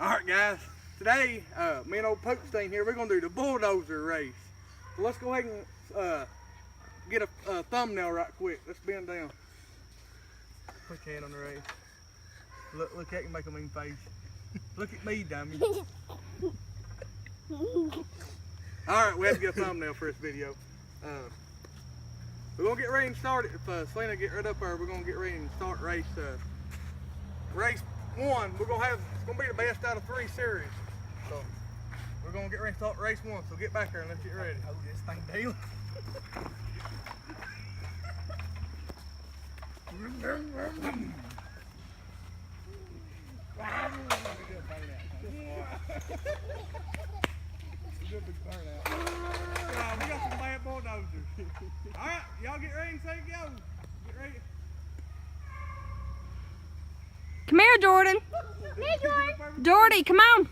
Alright guys, today me and old Pokestein here, we're going to do the bulldozer race. So let's go ahead and get a thumbnail right quick. Let's bend down. Put your hand on the race. Look at you, make a mean face. Look at me, dummy. Alright, we have to get a thumbnail for this video. We're going to get ready and start it. If Selena get right up there, we're going to get ready and start race one. We're going to have, it's going to be the best out of 3 series. So we're going to get ready to start race 1. So get back there and let's get ready. Hold this thing down. We got some bad bulldozers. Alright, y'all get ready and say go. Get ready. Come here, Jordan. Hey, Jordan. Jordy, come on.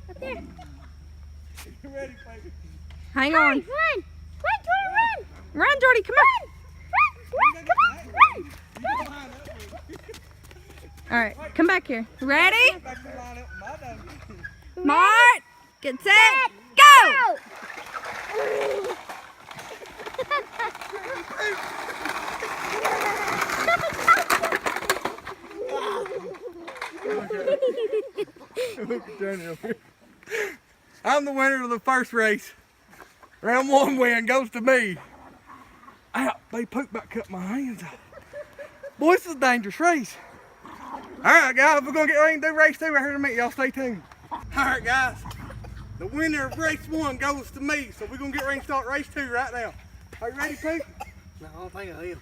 Up there. You ready, baby? Hang Run, on. run. Run, Jordan, run. Run, Jordy, come on. Run, come on, run. You can line up. All right, come back here. Ready? Back to line up. My done. Mart, get set, go. I'm the winner of the first race. Round 1 win goes to me. Ow, they poop about cut my hands off. Boy, this is a dangerous race. Alright guys, we're gonna get ready to do race 2 right here in a minute. Y'all stay tuned. Alright guys, the winner of race 1 goes to me. So we're gonna get ready to start race 2 right now. Are you ready, Pete? No, I don't think I am.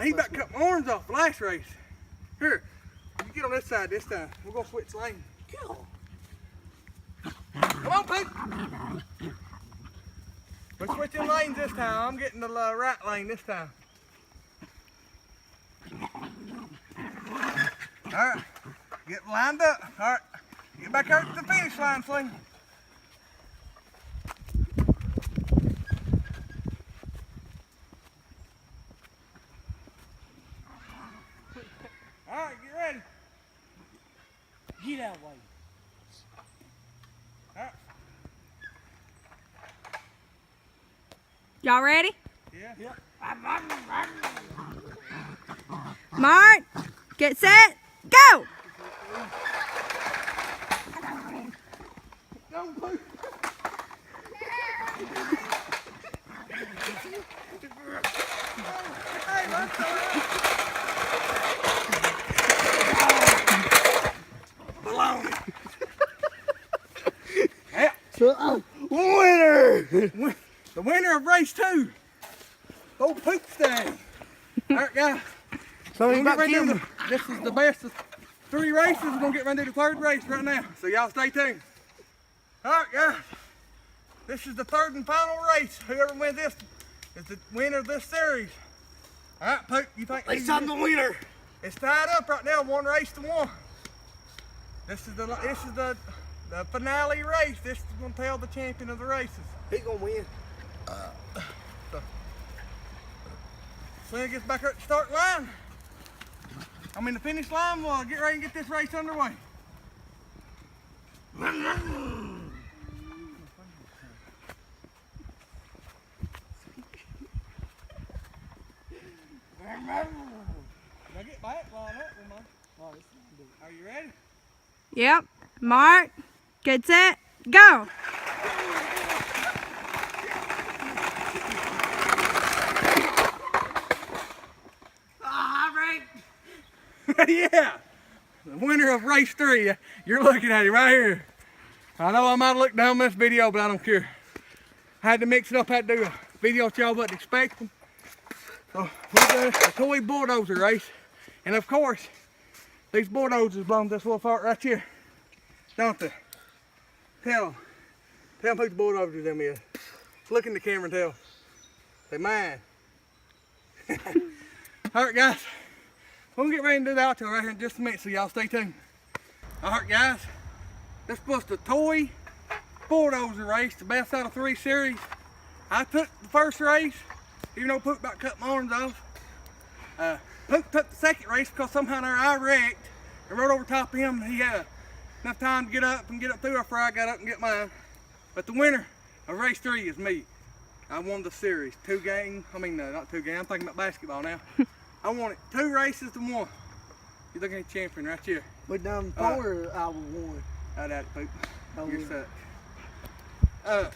He about cut my arms off the last race. Here, you get on this side this time. We're gonna switch lanes. Come on, Pete. We're switching lanes this time. I'm getting the right lane this time. Alright, get lined up. Alright, get back out to the finish line, Sling. Alright, get ready. Get out of the way. Alright. Y'all ready? Yeah. Mart, get set, go. Go, Pete. Hey, let's go. Winner! The winner of race 2. Old Pokestein. Alright guys. So this is the best of 3 races. We're gonna get ready to do the 3rd race right now. So y'all stay tuned. Alright guys. This is the 3rd and final race. Whoever wins this is the winner of this series. Alright, Poke, you think? At least I'm the winner. It's tied up right now, 1 race to 1. This is the finale race. This is gonna tell the champion of the races. He's gonna win. Selena gets back up at the start line. I mean the finish line. We'll get ready and get this race underway. Now get back, line up. Are you ready? Yep. Mart, get set, go. Yeah, the winner of race 3. You're looking at him right here. I know I might have looked down this video, but I don't care. I had to mix it up, had to do a video that y'all wasn't expecting. So we're doing a toy bulldozer race. And of course, these bulldozers belong to this little fart right here. Don't they? Tell them who the bulldozers them is. Look in the camera and tell. They mine. Alright guys. We're gonna get ready to do the outro right here in just a minute, so y'all stay tuned. Alright guys, this was the toy bulldozer race, the best out of 3 series. I took the first race, even though Pook about cut my arms off. Pook took the second race because somehow I wrecked and rode over top of him. He enough time to get up through after I got up and get mine. But the winner of race 3 is me. I won the series. Not 2 games. I'm thinking about basketball now. I won it 2 races to 1. You're looking at the champion right here. But down 4, I won. Out at it, poop. Oh, You're yeah. such.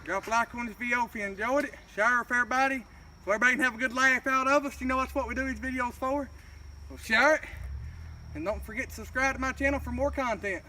Drop a like on this video if you enjoyed it. Share it with everybody. So everybody can have a good laugh out of us. You know that's what we do these videos for. So share it. And don't forget to subscribe to my channel for more content.